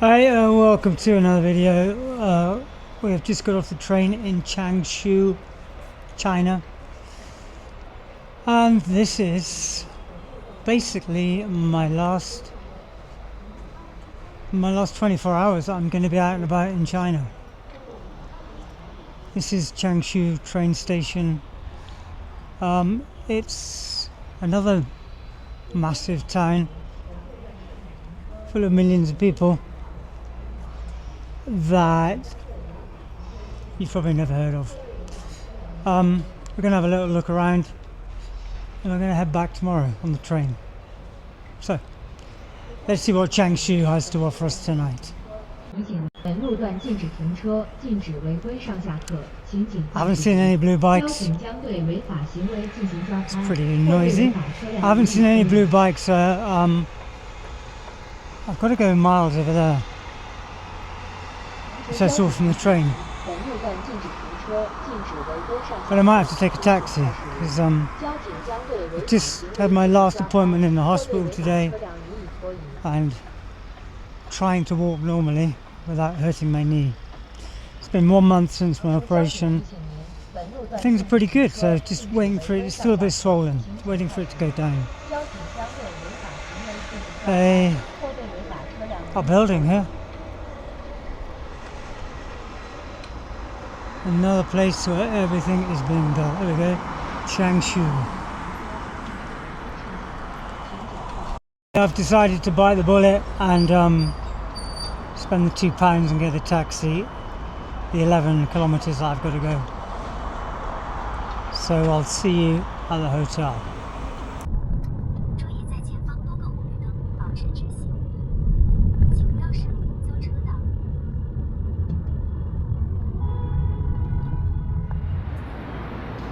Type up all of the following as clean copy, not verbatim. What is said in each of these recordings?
Hi, welcome to another video. We have just got off the train in Changshu, China, and this is basically my last 24 hours that I'm going to be out and about in China. This is Changshu train station. It's another massive town full of millions of people that you've probably never heard of. We're going to have a little look around and I'm going to head back tomorrow on the train. So, let's see what Changshu has to offer us tonight. I haven't seen any blue bikes. It's pretty noisy. I haven't seen any blue bikes. I've got to go miles over there. So I saw from the train. But I might have to take a taxi because I just had my last appointment in the hospital today and trying to walk normally without hurting my knee. It's been 1 month since my operation. Things are pretty good, so just waiting for it. It's still a bit swollen, waiting for it to go down. A building here. Another place where everything is being built. There we go, Changshu. I've decided to bite the bullet and spend the £2 and get a taxi the 11 kilometers I've got to go. So I'll see you at the hotel.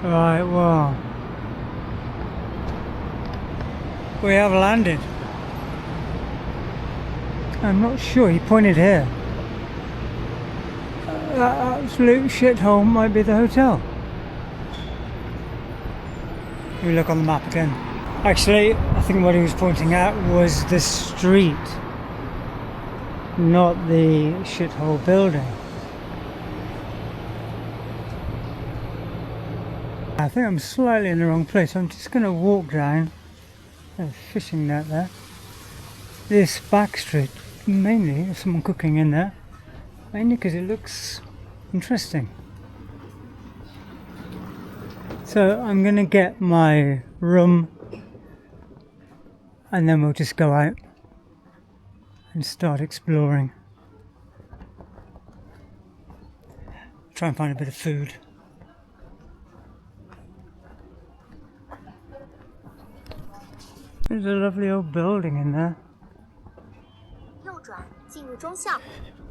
Right, well, we have landed. I'm not sure, he pointed here. That absolute shithole might be the hotel. We look on the map again. Actually, I think what he was pointing at was the street, not the shithole building. I think I'm slightly in the wrong place. I'm just going to walk down. There's a fishing net there. This back street, mainly there's someone cooking in there, mainly because it looks interesting. So I'm going to get my room and then we'll just go out and start exploring. Try and find a bit of food. There's a lovely old building in there.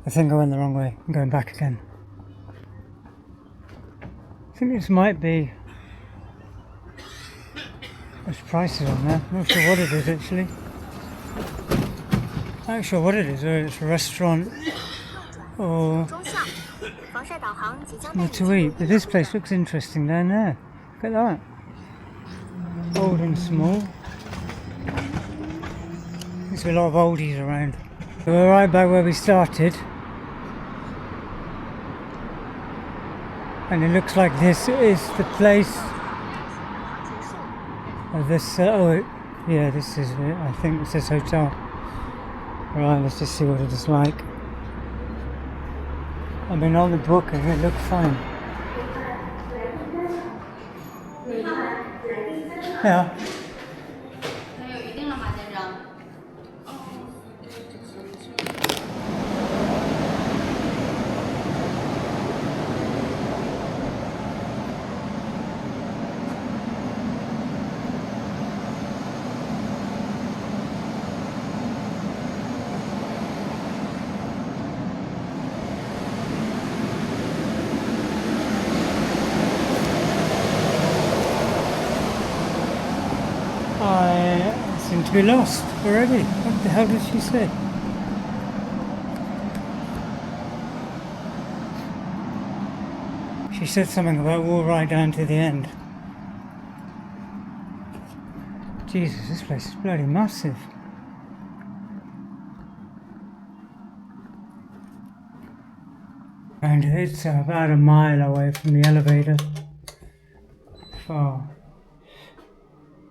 I think I went the wrong way. I'm going back again. I think this might be... There's prices on there. I'm not sure what it is actually. I'm not sure what it is, whether it's a restaurant or something to eat. But this place looks interesting down there. Look at that. Old and small. There's a lot of oldies around. We're right back where we started. And it looks like this is the place of this, yeah, this is it. I think it's this hotel. Right, let's just see what it is like. I mean, on the booking it looks fine. Yeah. I seem to be lost already. What the hell did she say? She said something about we'll ride down to the end. Jesus, this place is bloody massive. And it's about a mile away from the elevator. Far.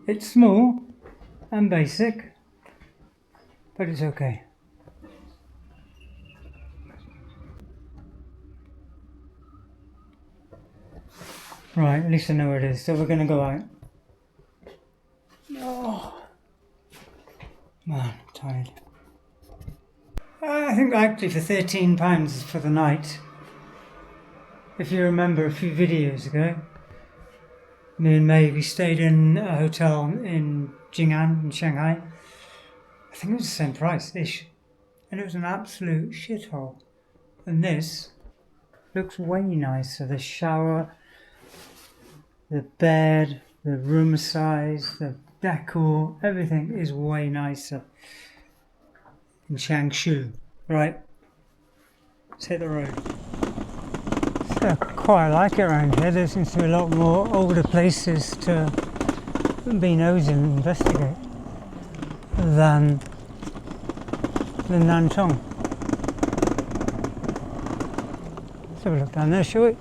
It's small and basic, but it's okay. Right, at least I know where it is, so we're gonna go out. Oh, man, I'm tired. I think actually for £13 for the night. If you remember a few videos ago, me and May, we stayed in a hotel in Jing'an in Shanghai. I think it was the same price-ish. And it was an absolute shithole. And this looks way nicer. The shower, the bed, the room size, the decor, everything is way nicer in Changshu. Right, let's hit the road. I quite like it around here. There seems to be a lot more older places to be nosy and investigate than Nantong. Let's have a look down there, shall we?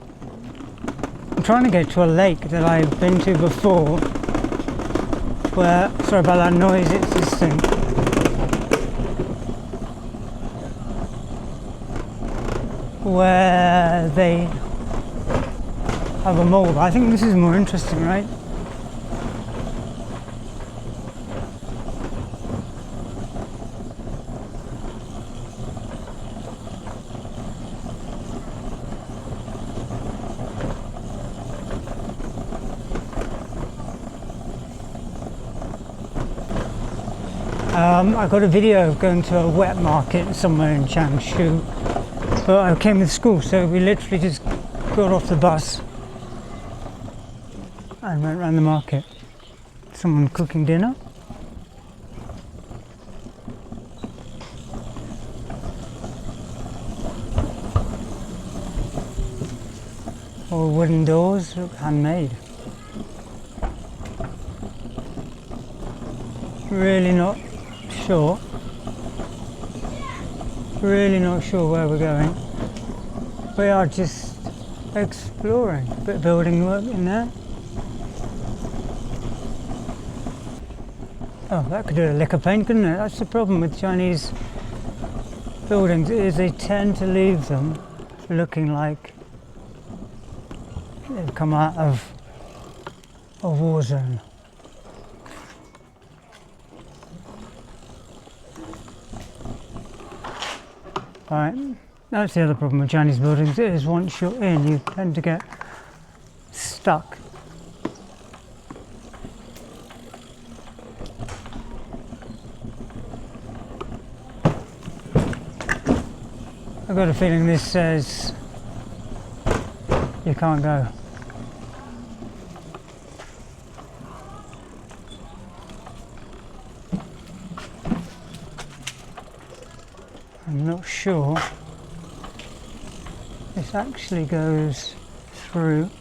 I'm trying to get to a lake that I've been to before where, sorry about that noise, it's distinct. Where they have a mole. I think this is more interesting, right? I got a video of going to a wet market somewhere in Changshu, but I came with school, so we literally just got off the bus and went around the market. Someone cooking dinner. All wooden doors, look handmade. Really not sure where we're going. We are just exploring. A bit of building work in there. Oh, that could do a lick of paint, couldn't it? That's the problem with Chinese buildings, is they tend to leave them looking like they've come out of a war zone. Right, that's the other problem with Chinese buildings, is once you're in, you tend to get stuck. I've got a feeling this says you can't go. I'm not sure this actually goes through.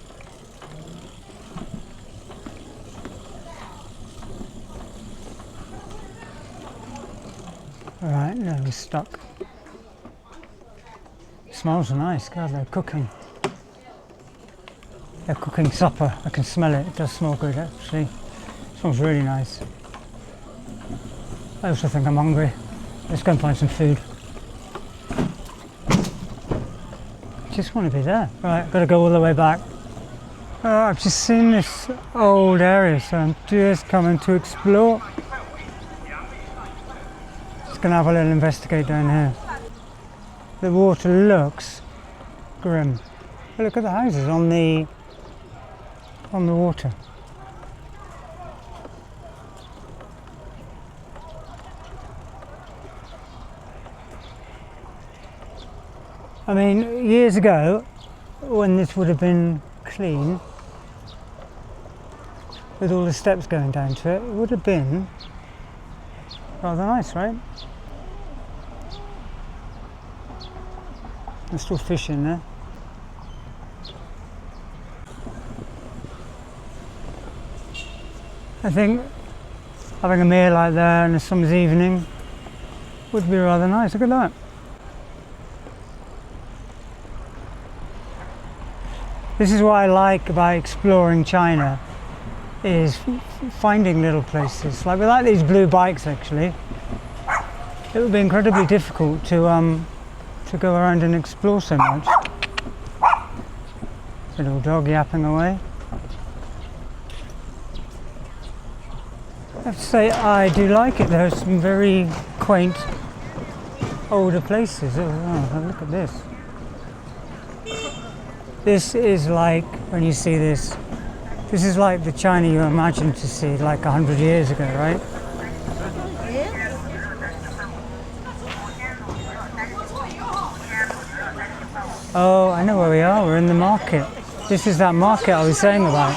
Alright, no, we're stuck. Smells nice, God, they're cooking. They're cooking supper, I can smell it, it does smell good actually. It smells really nice. I also think I'm hungry. Let's go and find some food. Just want to be there. Right, I've got to go all the way back. I've just seen this old area, so I'm just coming to explore. Just going to have a little investigate down here. The water looks grim. But look at the houses on the water. I mean, years ago, when this would have been clean, with all the steps going down to it, it would have been rather nice, right? There's still fish in there. I think having a meal like that on a summer's evening would be rather nice. Look at that. This is what I like about exploring China, is finding little places. Like without these blue bikes actually, it would be incredibly difficult to go around and explore so much. Little dog yapping away. I have to say I do like it. There's some very quaint older places. Oh, look at this. This is like, when you see this, this is like the China you imagine to see like 100 years ago, right? Oh, I know where we are. We're in the market. This is that market I was saying about.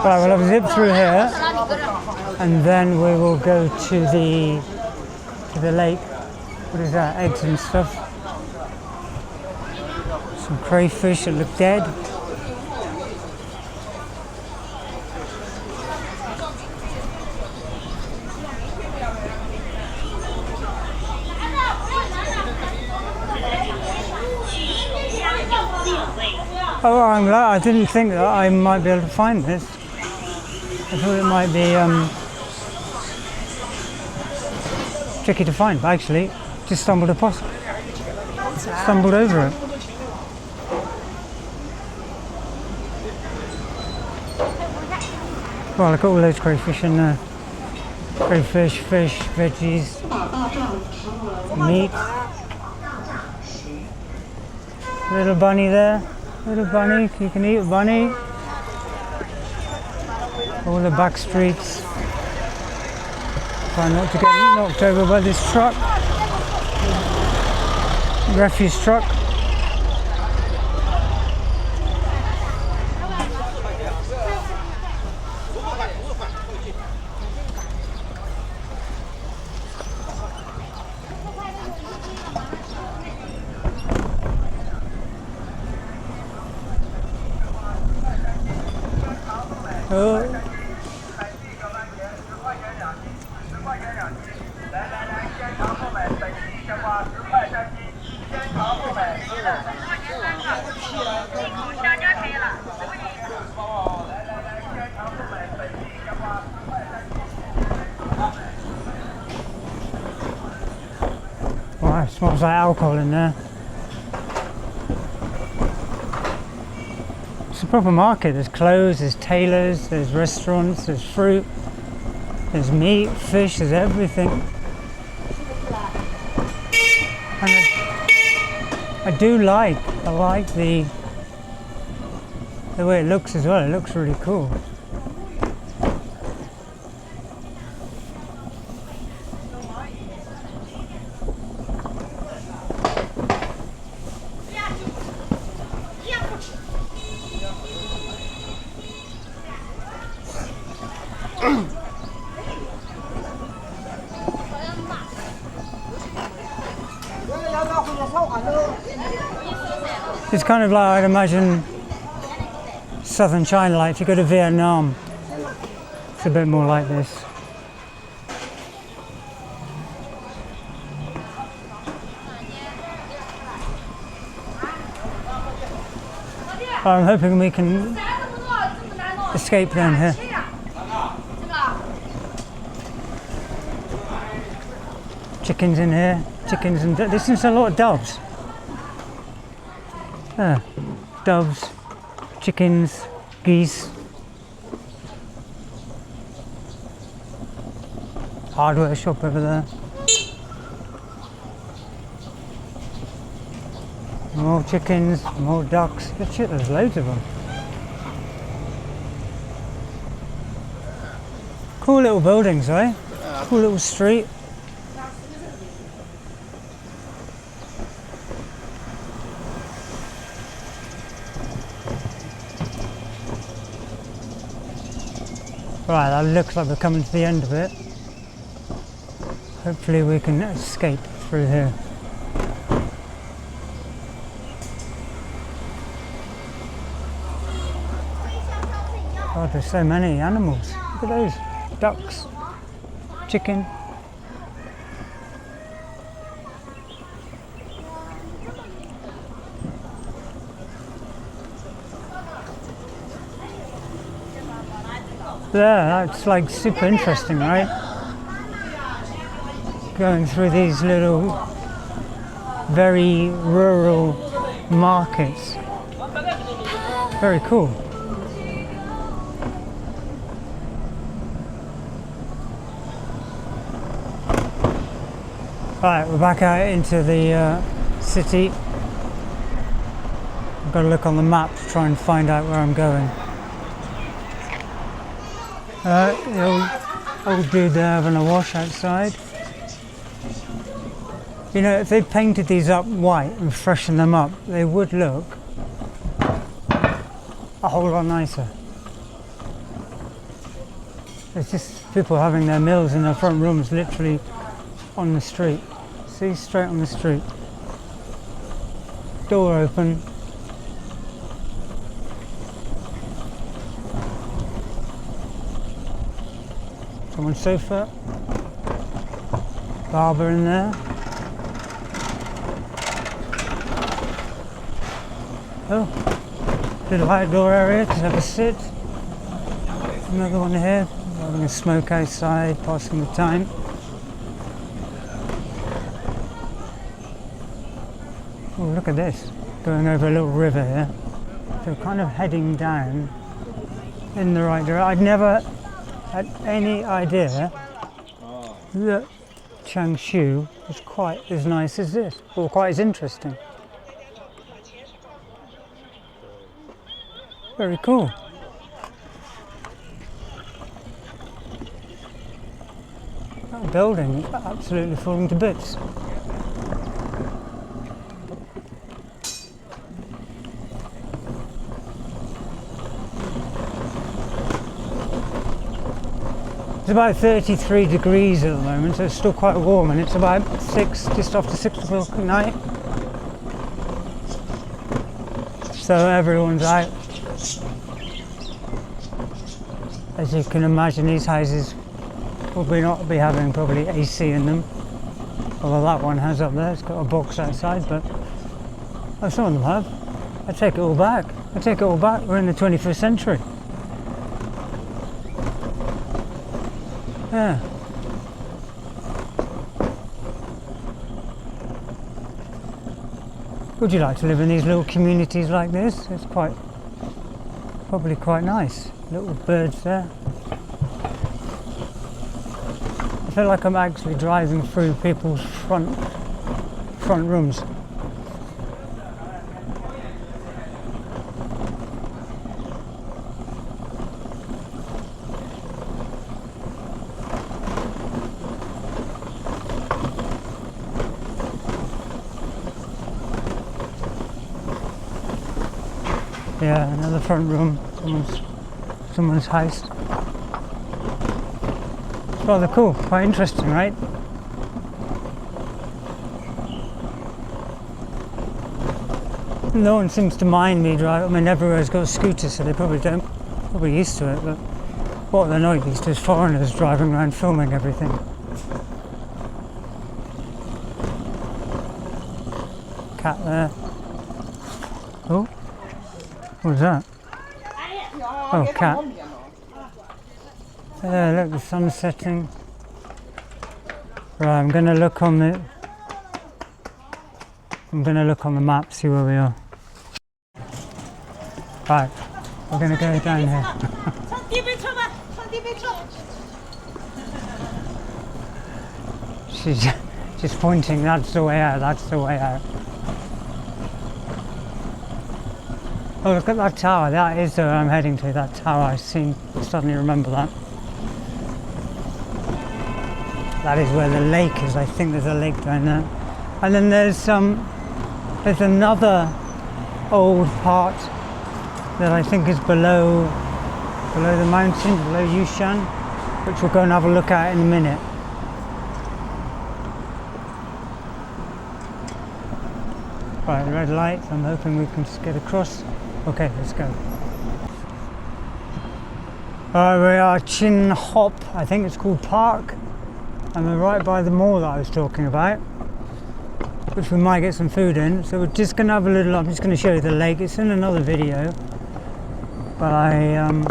Right, well, I've zipped through here, and then we will go to the lake. What is that? Eggs and stuff. Some crayfish that look dead. Oh, I'm glad. I didn't think that I might be able to find this. I thought it might be tricky to find, but actually just stumbled over it. Well, look at all those crayfish in there. Crayfish, fish, veggies, meat. Little bunny there. Little bunny, you can eat a bunny. All the back streets. Try not to get knocked over by this truck. Refuse truck. Oh. Wow, it smells like alcohol in there. It's a proper market. There's clothes, there's tailors, there's restaurants, there's fruit, there's meat, fish, there's everything. And I like the way it looks as well. It looks really cool. It's kind of like I'd imagine southern China, like if you go to Vietnam, it's a bit more like this. I'm hoping we can escape down here. Chickens in here, chickens and this is a lot of doves. Doves, chickens, geese. Hardware shop over there. More chickens, more ducks. Good shit, there's loads of them. Cool little buildings, eh? Cool little street. Right, that looks like we're coming to the end of it. Hopefully we can escape through here. God, there's so many animals. Look at those. Ducks, chicken. There, that's like super interesting, right? Going through these little, very rural markets. Very cool. Right, we're back out into the city. I've got to look on the map to try and find out where I'm going. The old dude there having a wash outside. You know, if they painted these up white and freshened them up, they would look a whole lot nicer. It's just people having their meals in their front rooms, literally on the street. See, straight on the street. Door open. Someone's sofa. Barber in there. Oh, little outdoor area to have a sit. Another one here, having a smoke outside, passing the time. Oh, look at this, going over a little river here. So kind of heading down in the right direction. I'd never had any idea that Changshu was quite as nice as this, or quite as interesting. Very cool. That building is absolutely falling to bits. It's about 33 degrees at the moment, so it's still quite warm, and it's about just after 6 o'clock at night. So everyone's out. As you can imagine, these houses will not be having probably AC in them. Although that one has up there, it's got a box outside, but some of them have. I take it all back. We're in the 21st century. Yeah. Would you like to live in these little communities like this? It's probably quite nice. Little birds there. I feel like I'm actually driving through people's front rooms. Yeah, another front room, someone's house. It's rather cool, quite interesting, right? No one seems to mind me driving. I mean, everywhere's got scooters, so they probably used to it, but what they're not used to is foreigners driving around filming everything. Cat there. Oh. What was that? Oh, cat. There, look, the sun's setting. Right, I'm going to look on the map, see where we are. Right, we're going to go down here. She's just pointing, that's the way out. Oh, look at that tower, that is where I'm heading to, that tower I've seen, suddenly remember that. That is where the lake is, I think there's a lake down there. And then there's another old part that I think is below the mountain, below Yushan, which we'll go and have a look at in a minute. Right, red light, I'm hoping we can just get across. Okay, let's go. We are Chin Hop, I think it's called Park, and we're right by the mall that I was talking about, which we might get some food in. So we're just going to have a little, I'm just going to show you the lake. It's in another video, but I'm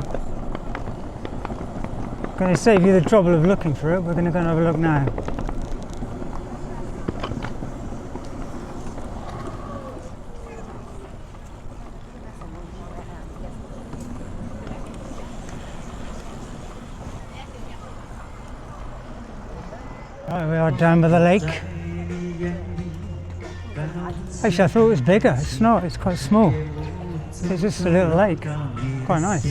going to save you the trouble of looking for it. We're going to go and have a look now. Right, we are down by the lake. Actually, I thought it was bigger. It's not, it's quite small. It's just a little lake. Quite nice.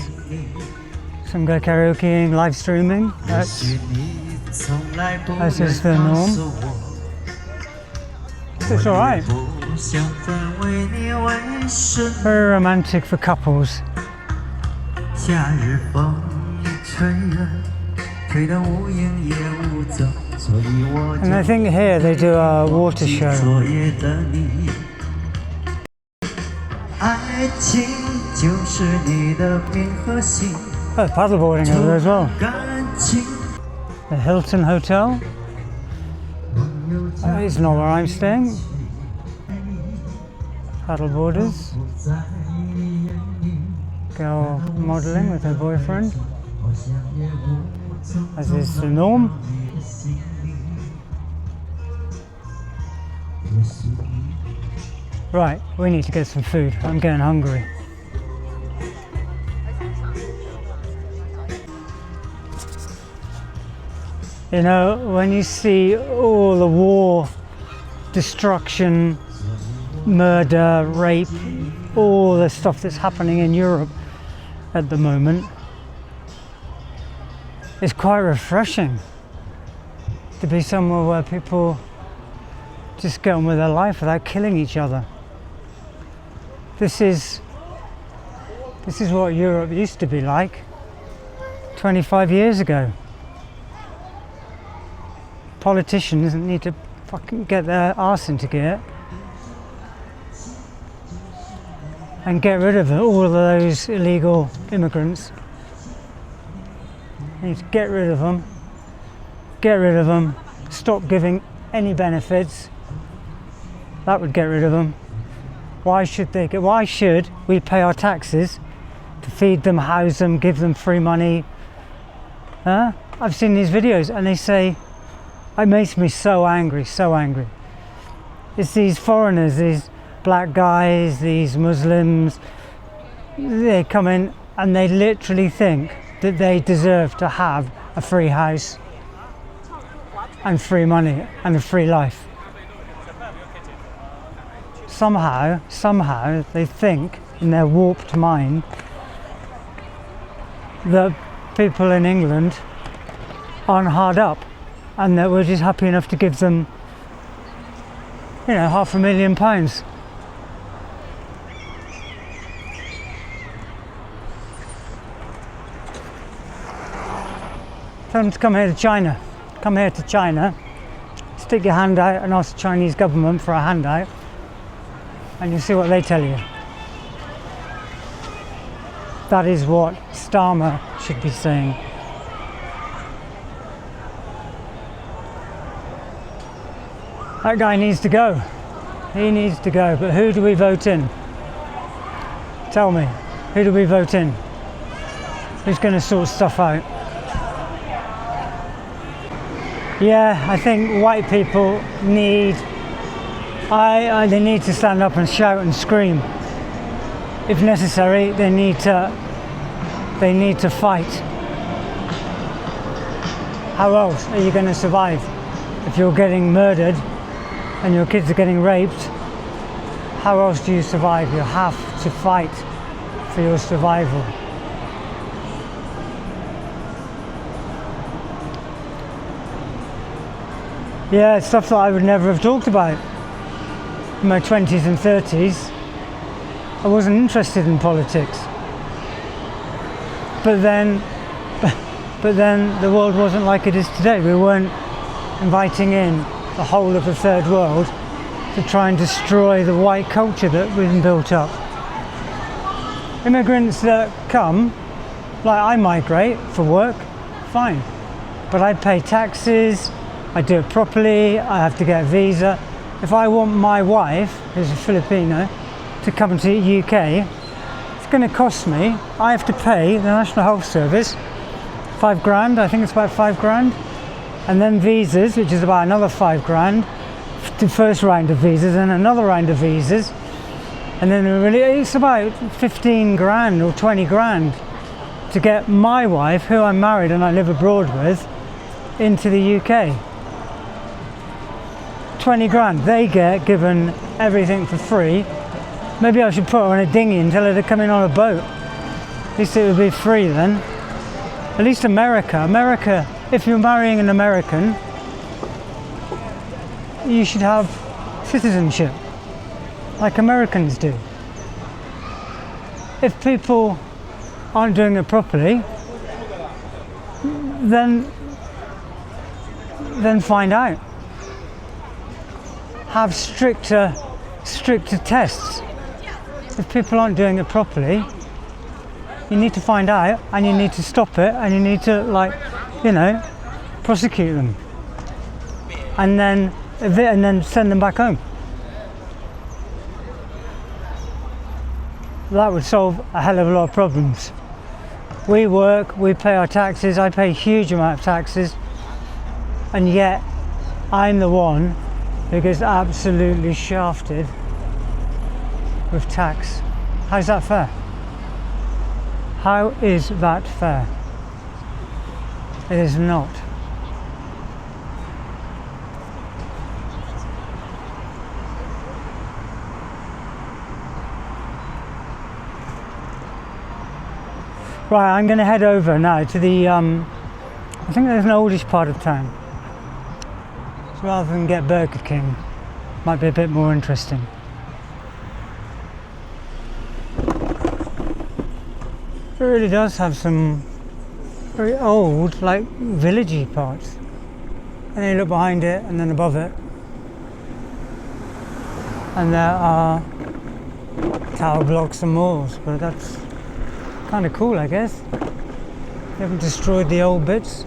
Some guy karaokeing, live streaming. That's is the norm. It's alright. Very romantic for couples. And I think here they do a water show. Oh, paddleboarding over there as well. The Hilton Hotel. That is not where I'm staying. Paddleboarders. Girl modelling with her boyfriend, as is the norm. Right, we need to get some food. I'm getting hungry. You know, when you see all the war, destruction, murder, rape, all the stuff that's happening in Europe at the moment, it's quite refreshing to be somewhere where people just get on with their life without killing each other. This is what Europe used to be like 25 years ago. Politicians need to fucking get their arse into gear and get rid of all of those illegal immigrants. They need to get rid of them. Get rid of them. Stop giving any benefits. That would get rid of them. Why should we pay our taxes to feed them, house them, give them free money? I've seen these videos and they say, it makes me so angry, so angry. It's these foreigners, these black guys, these Muslims, they come in and they literally think that they deserve to have a free house and free money and a free life. Somehow they think in their warped mind that people in England aren't hard up and that we're just happy enough to give them, you know, £500,000. Tell them to come here to China. Come here to China, stick your hand out and ask the Chinese government for a handout, and you'll see what they tell you. That is what Starmer should be saying. That guy needs to go. He needs to go. But who do we vote in? Tell me, who do we vote in? Who's going to sort stuff out? Yeah, I think white people need, they need to stand up and shout and scream. If necessary, they need to fight. How else are you going to survive? If you're getting murdered and your kids are getting raped, how else do you survive? You have to fight for your survival. Yeah, it's stuff that I would never have talked about in my 20s and 30s. I wasn't interested in politics. But then the world wasn't like it is today. We weren't inviting in the whole of the third world to try and destroy the white culture that we've built up. Immigrants that come Like, I migrate for work, fine. But I pay taxes, I do it properly, I have to get a visa. If I want my wife, who's a Filipino, to come to the UK, it's going to cost me, I have to pay the National Health Service £5,000, I think it's about £5,000. And then visas, which is about another £5,000, the first round of visas, and another round of visas. And then it's about 15 grand or 20 grand to get my wife, who I'm married and I live abroad with, into the UK. 20 grand. They get given everything for free. Maybe I should put her on a dinghy and tell her to come in on a boat. At least it would be free then. At least America, if you're marrying an American, you should have citizenship, like Americans do. If people aren't doing it properly, then find out. Have stricter tests. If people aren't doing it properly, you need to find out, and you need to stop it, and you need to, like, you know, prosecute them, and then send them back home. That would solve a hell of a lot of problems. We work, we pay our taxes, I pay a huge amount of taxes, and yet I'm the one who gets absolutely shafted with tax. How's that fair? How is that fair? It is not. Right, I'm going to head over now to the, I think there's an oldish part of town. So rather than get Burger King, might be a bit more interesting. It really does have some very old, like, villagey parts. And then you look behind it and then above it, and there are tower blocks and malls, but that's kind of cool, I guess. They haven't destroyed the old bits.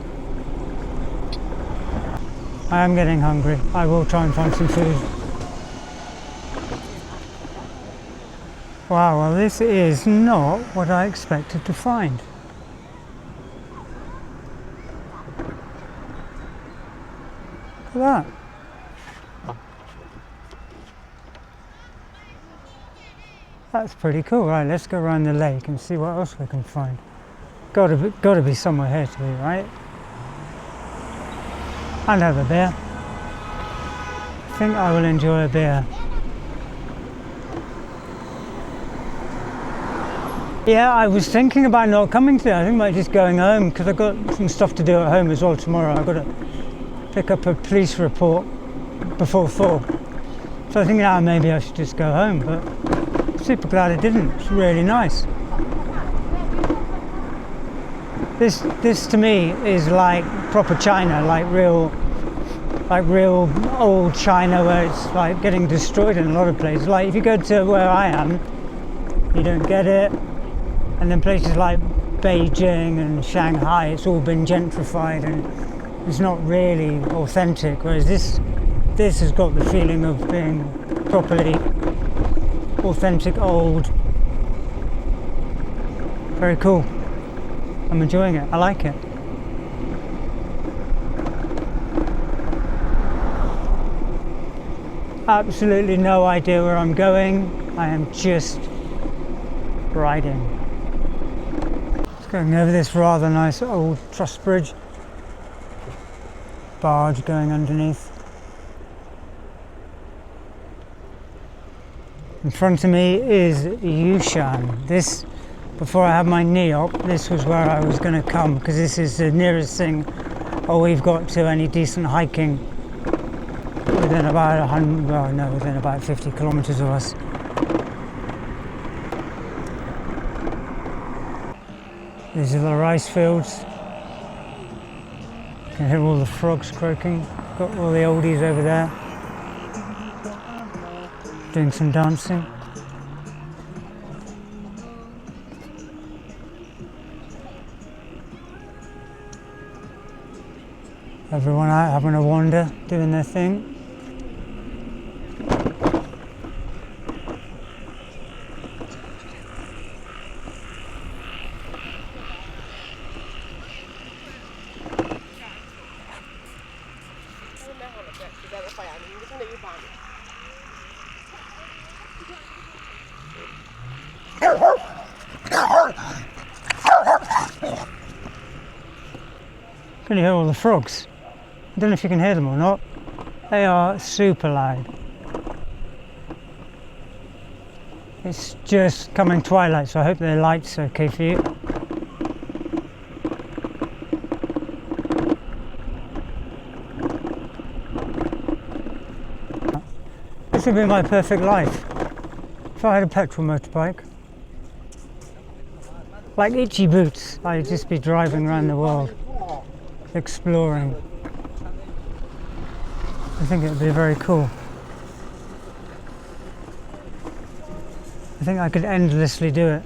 I am getting hungry. I will try and find some food. Wow, well, this is not what I expected to find. Look at that. That's pretty cool. Right, let's go around the lake and see what else we can find. Gotta be somewhere here to be, right? And have a beer. I think I will enjoy a beer. Yeah, I was thinking about not coming today. I think about just going home, because I've got some stuff to do at home as well tomorrow. I've got to pick up a police report before 4. So I think now maybe I should just go home, but I'm super glad I didn't. It's really nice. This to me is like proper China, like real old China, where it's like getting destroyed in a lot of places. Like if you go to where I am, you don't get it. And then places like Beijing and Shanghai, it's all been gentrified and it's not really authentic. Whereas this has got the feeling of being properly authentic, old. Very cool. I'm enjoying it. I like it. Absolutely no idea where I'm going. I am just riding. Going over this rather nice old truss bridge. Barge going underneath. In front of me is Yushan. This, before I had my knee op, this was where I was going to come, because this is the nearest thing we've got to any decent hiking within about within about 50 kilometers of us. These are the rice fields. You can hear all the frogs croaking. Got all the oldies over there doing some dancing. Everyone out having a wander, doing their thing. Can you hear all the frogs? I don't know if you can hear them or not. They are super loud. It's just coming twilight, so I hope the light's okay for you. This would be my perfect life if I had a petrol motorbike. Like Itchy Boots, I'd just be driving around the world, exploring. I think it would be very cool. I think I could endlessly do it.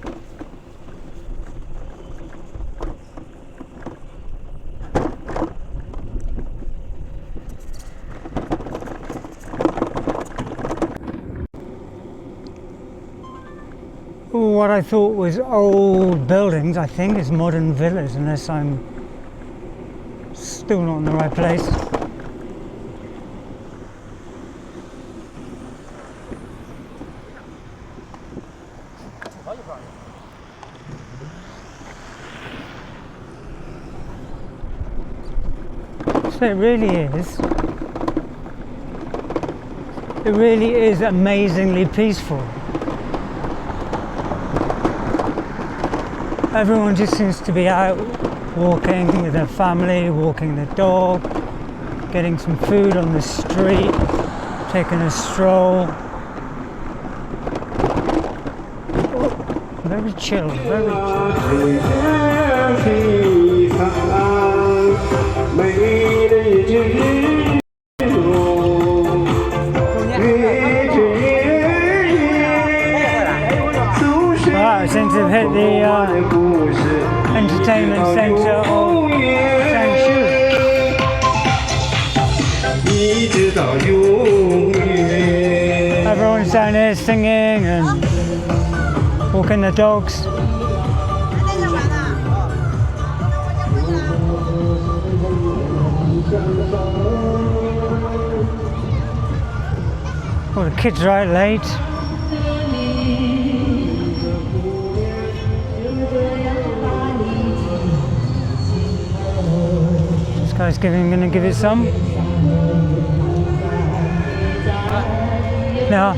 What I thought was old buildings, I think, is modern villas, unless I'm still not in the right place. So it really is amazingly peaceful. Everyone just seems to be out walking with their family, walking their dog, getting some food on the street, taking a stroll. Very chill, very Wow, it seems to have hit the entertainment centre of Changshu. Everyone's down here singing and walking their dogs. Oh, the kids are out late. This guy's gonna give it some. Now.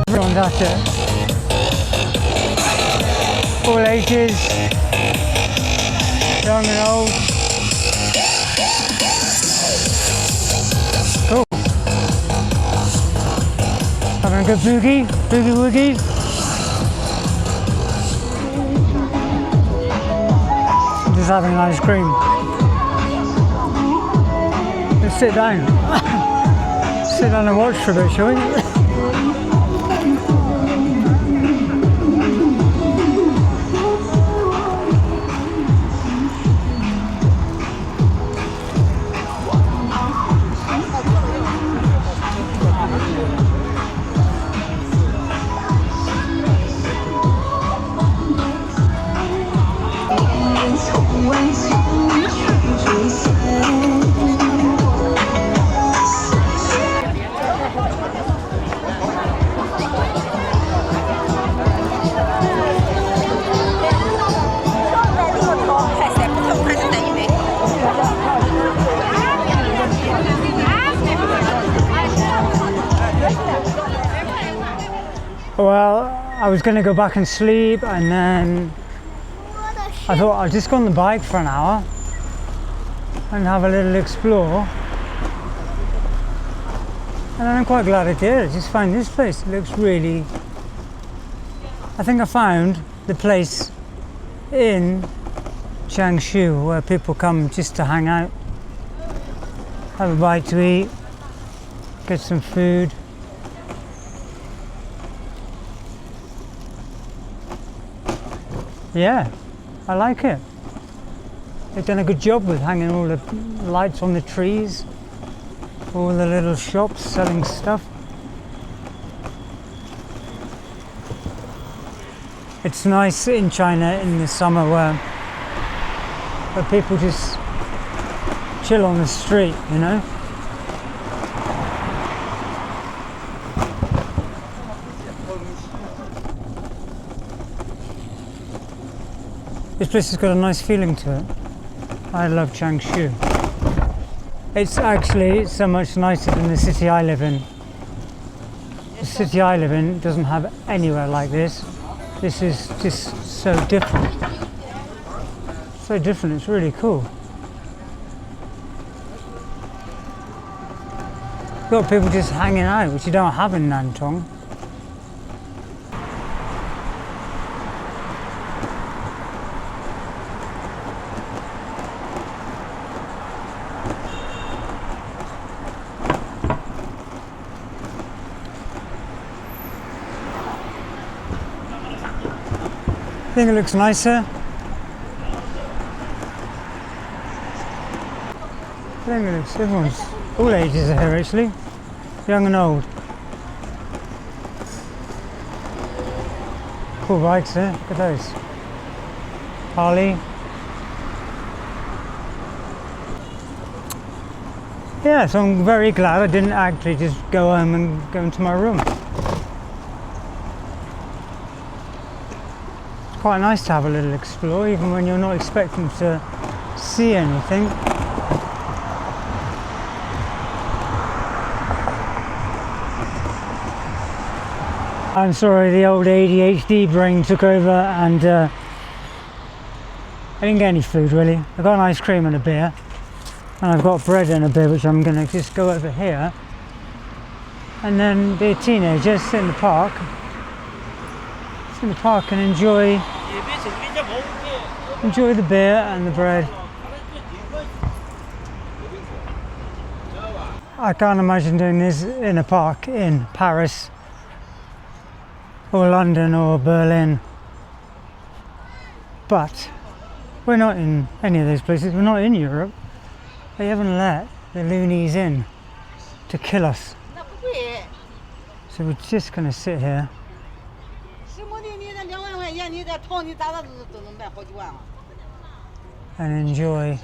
Everyone's at it. All ages, young and old. Cool. Having a good boogie woogie. Just having ice cream. Let's sit down. Sit down and watch for a bit, shall we? Well, I was going to go back and sleep, and then I thought I'll just go on the bike for an hour and have a little explore. And I'm quite glad I did. I just found this place. It looks really... I think I found the place in Changshu where people come just to hang out. have a bite to eat, get some food. Yeah, I like it. They've done a good job with hanging all the lights on the trees, all the little shops selling stuff. It's nice in China in the summer where people just chill on the street, you know. This place has got a nice feeling to it. I love Changshu. It's actually so much nicer than the city I live in. The city I live in doesn't have anywhere like this. This is just so different. So different, it's really cool. Got people just hanging out, which you don't have in Nantong. I think it looks nicer. I think it looks, everyone's, all ages are here actually, young and old. Cool bikes there, look at those. Harley. Yeah, so I'm very glad I didn't actually just go home and go into my room. Quite nice to have a little explore even when you're not expecting to see anything. I'm sorry, the old ADHD brain took over and I didn't get any food really. I got an ice cream and a beer, and I've got bread and a beer which I'm going to just go over here and then be a teenager, sit in the park and enjoy the beer and the bread. I can't imagine doing this in a park in Paris or London or Berlin, but we're not in any of those places. We're not in Europe. They haven't let the loonies in to kill us, so we're just going to sit here and enjoy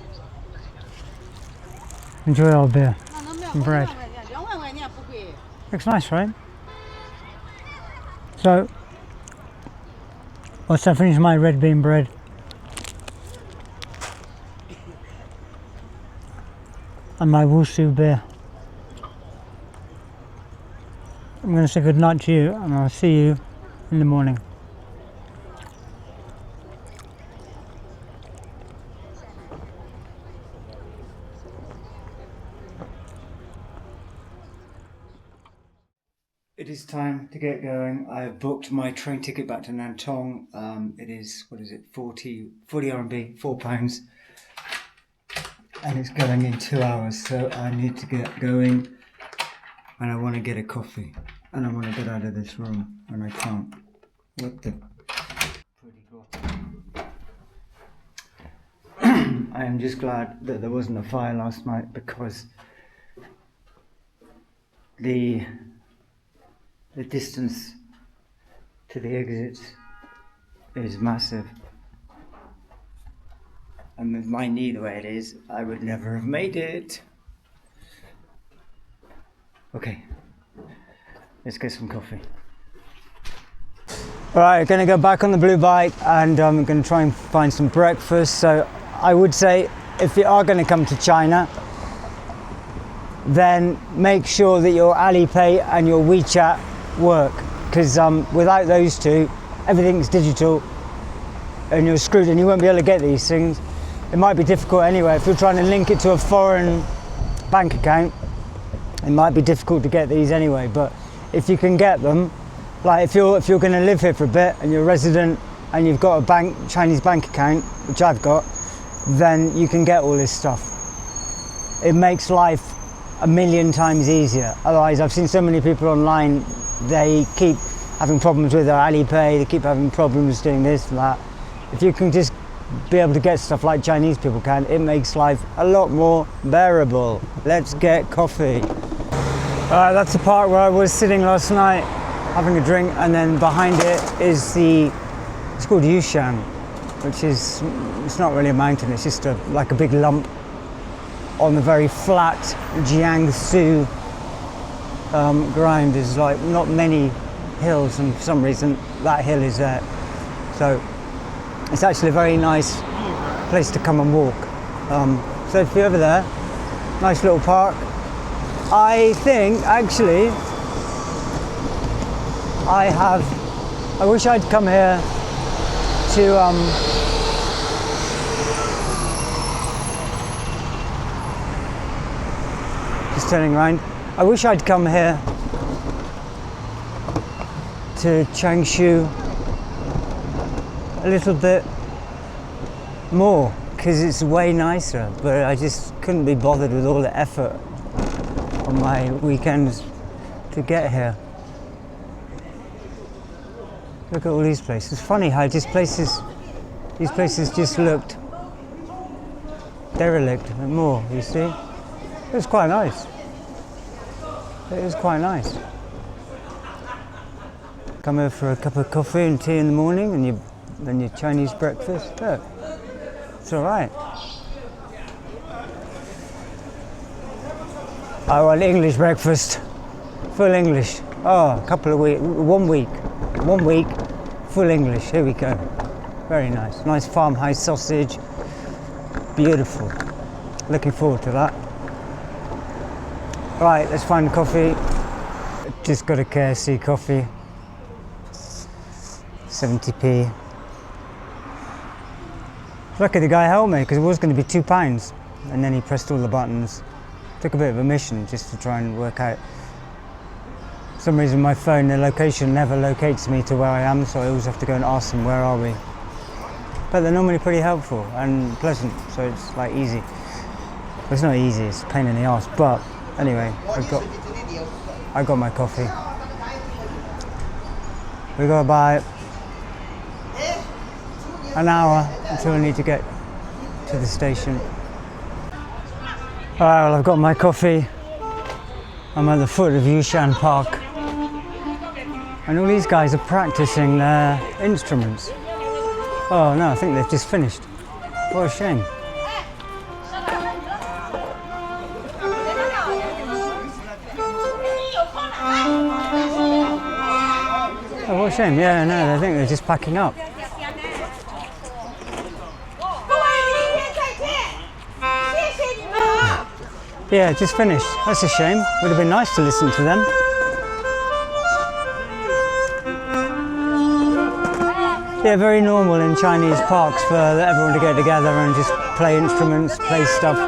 our beer and bread. Looks nice, right? So, once I finish my red bean bread, and my Wusu beer, I'm going to say good night to you, and I'll see you in the morning. It is time to get going. I've booked my train ticket back to Nantong. It is, what is it, 40 RMB, £4. And it's going in 2 hours, so I need to get going. And I want to get a coffee. And I want to get out of this room, and I can't. What the pretty God. I am just glad that there wasn't a fire last night, because the distance to the exits is massive, and with my knee the way it is, I would never have made it. Okay, let's get some coffee. Alright, gonna go back on the blue bike, and I'm gonna try and find some breakfast. So I would say, if you are gonna come to China, then make sure that your Alipay and your WeChat work, because without those two, everything's digital and you're screwed, and you won't be able to get these things. It might be difficult anyway. If you're trying to link it to a foreign bank account, it might be difficult to get these anyway. But if you can get them, like if you're going to live here for a bit and you're a resident and you've got a Chinese bank account, which I've got, then you can get all this stuff. It makes life a million times easier. Otherwise, I've seen so many people online, they keep having problems with their Alipay, they keep having problems doing this and that. If you can just be able to get stuff like Chinese people can, it makes life a lot more bearable. Let's get coffee. That's the park where I was sitting last night having a drink, and then behind it is it's called Yushan, which is, it's not really a mountain, it's just like a big lump on the very flat Jiangsu ground. There's like not many hills, and for some reason that hill is there. So it's actually a very nice place to come and walk. So if you're over there, nice little park. I think actually I wish I'd come here to just turning around. I wish I'd come here to Changshu a little bit more, because it's way nicer, but I just couldn't be bothered with all the effort on my weekends to get here. Look at all these places. It's funny how these places just looked derelict a bit more, you see? It was quite nice. It is quite nice. Come over for a cup of coffee and tea in the morning, and your Chinese breakfast. Look, it's all right. I want English breakfast, full English. Oh, a couple of weeks, 1 week, full English. Here we go. Very nice. Nice farmhouse sausage. Beautiful. Looking forward to that. Right, let's find coffee. Just got a KFC coffee. 70p. Lucky the guy helped me, because it was going to be £2, and then he pressed all the buttons. Took a bit of a mission just to try and work out. For some reason my phone, the location never locates me to where I am, so I always have to go and ask them, where are we? But they're normally pretty helpful and pleasant, so it's like easy. Well, it's not easy, it's a pain in the arse, but anyway, I got my coffee. We got about an hour until I need to get to the station. Alright, well, I've got my coffee. I'm at the foot of Yushan Park, and all these guys are practicing their instruments. Oh no, I think they've just finished. What a shame. Oh, what a shame. Yeah, no, I think they're just packing up. Yeah, just finished. That's a shame. Would have been nice to listen to them. Yeah, very normal in Chinese parks for everyone to get together and just play instruments, play stuff.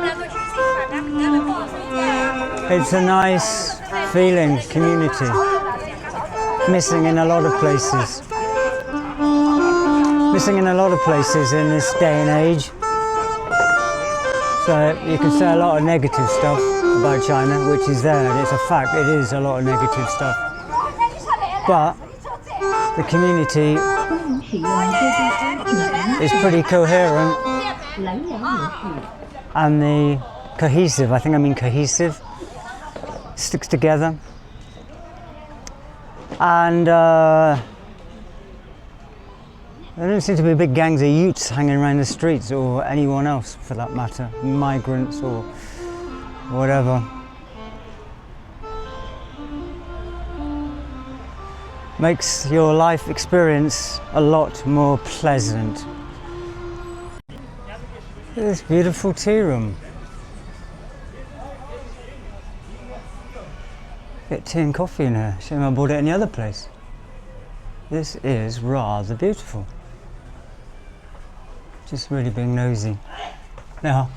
It's a nice feeling, community. Missing in a lot of places. Missing in a lot of places in this day and age. So you can say a lot of negative stuff about China, which is there, and it's a fact, it is a lot of negative stuff. But the community is pretty coherent, and the cohesive, I think I mean cohesive, sticks together. And there don't seem to be big gangs of Utes hanging around the streets, or anyone else for that matter, migrants or whatever. Makes your life experience a lot more pleasant. Look at this beautiful tea room. Get tea and coffee in here. Shame I bought it any other place. This is rather beautiful. Just really being nosy. No.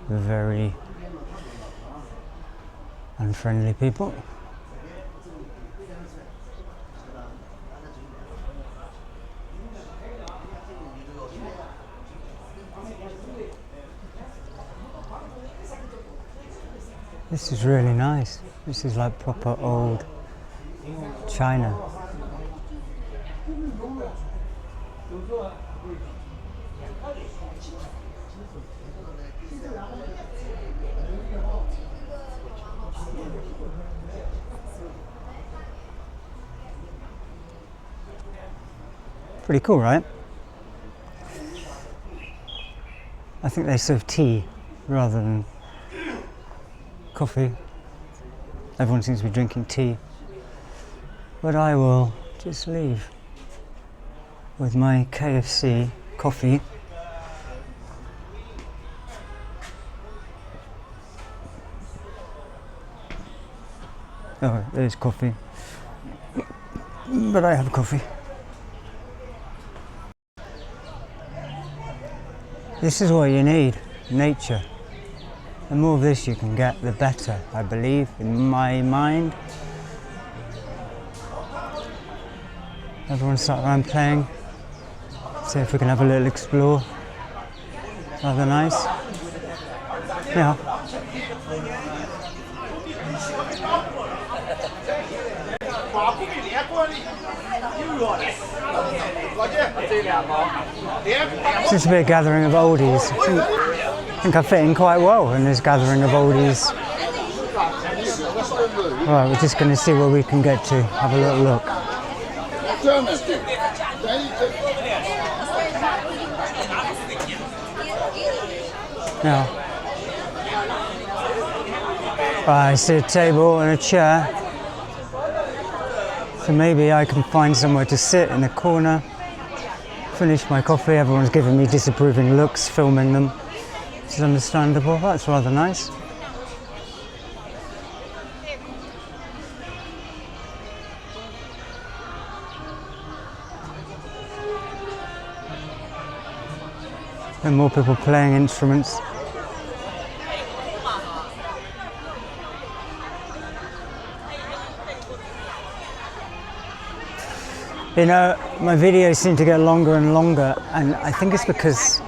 Very unfriendly people. This is really nice. This is like proper old China. Pretty cool, right? I think they serve tea rather than coffee. Everyone seems to be drinking tea. But I will just leave with my KFC coffee. Oh, there's coffee. But I have coffee. This is what you need, nature. The more of this you can get, the better, I believe, in my mind. Everyone sat around playing. See if we can have a little explore. Rather nice. Yeah. Seems to be a gathering of oldies. I think I fit in quite well in this gathering of oldies. Right, we're just going to see where we can get to. Have a little look. Yeah. Right, I see a table and a chair. So maybe I can find somewhere to sit in a corner. Finish my coffee. Everyone's giving me disapproving looks, filming them. Which is understandable. That's rather nice. And more people playing instruments. You know, my videos seem to get longer and longer, and I think it's because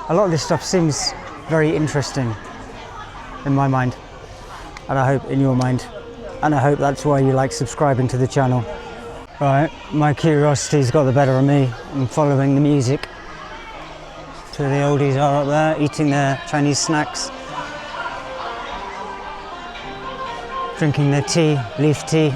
a lot of this stuff seems very interesting in my mind, and I hope in your mind, and I hope that's why you like subscribing to the channel. Right, my curiosity's got the better of me. I'm following the music. Two of the oldies are up there eating their Chinese snacks, drinking their tea, leaf tea.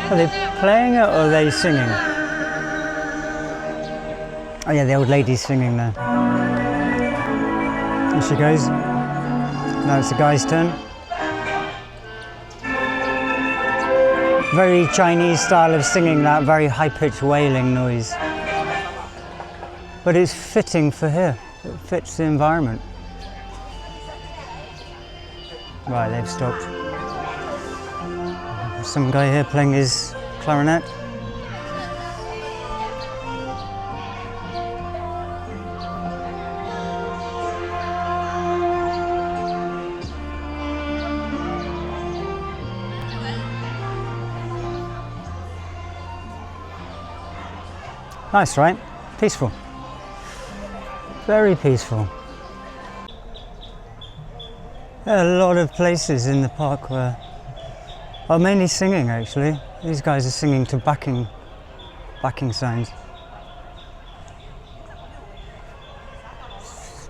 Are they playing it or are they singing? Oh yeah, the old lady's singing there. There she goes. Now it's the guy's turn. Very Chinese style of singing, that very high-pitched wailing noise. But it's fitting for here. It fits the environment. Right, they've stopped. Some guy here playing his clarinet. Nice, right? Peaceful. Very peaceful. There are a lot of places in the park where are mainly singing, actually. These guys are singing to backing signs.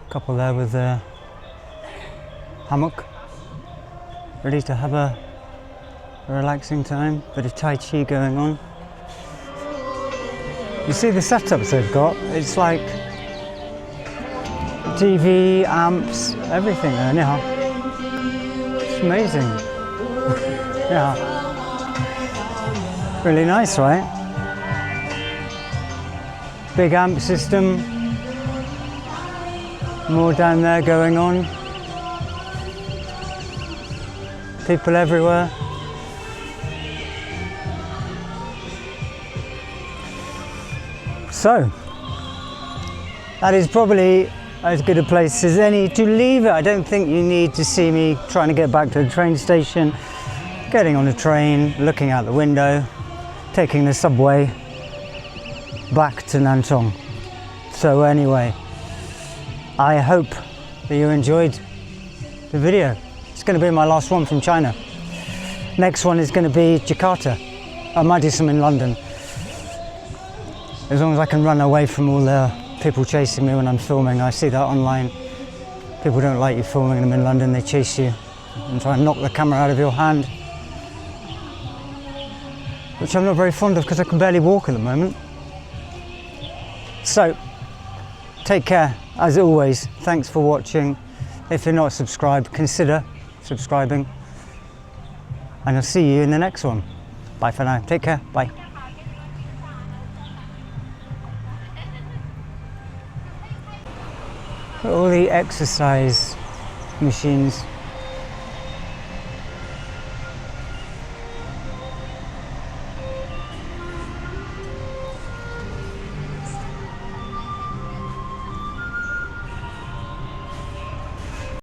A couple there with their hammock, ready to have a relaxing time. Bit of Tai Chi going on. You see the setups they've got? It's like TV, amps, everything there now. It's amazing. Yeah. Really nice, right? Big amp system. More down there going on. People everywhere. So, that is probably as good a place as any to leave it. I don't think you need to see me trying to get back to the train station, getting on a train, looking out the window, taking the subway back to Nantong. So anyway, I hope that you enjoyed the video. It's going to be my last one from China. Next one is going to be Jakarta. I might do some in London. As long as I can run away from all the people chasing me when I'm filming. I see that online. People don't like you filming them in London, they chase you and try and knock the camera out of your hand. Which I'm not very fond of because I can barely walk at the moment. So, take care, as always. Thanks for watching. If you're not subscribed, consider subscribing. And I'll see you in the next one. Bye for now. Take care. Bye. All the exercise machines.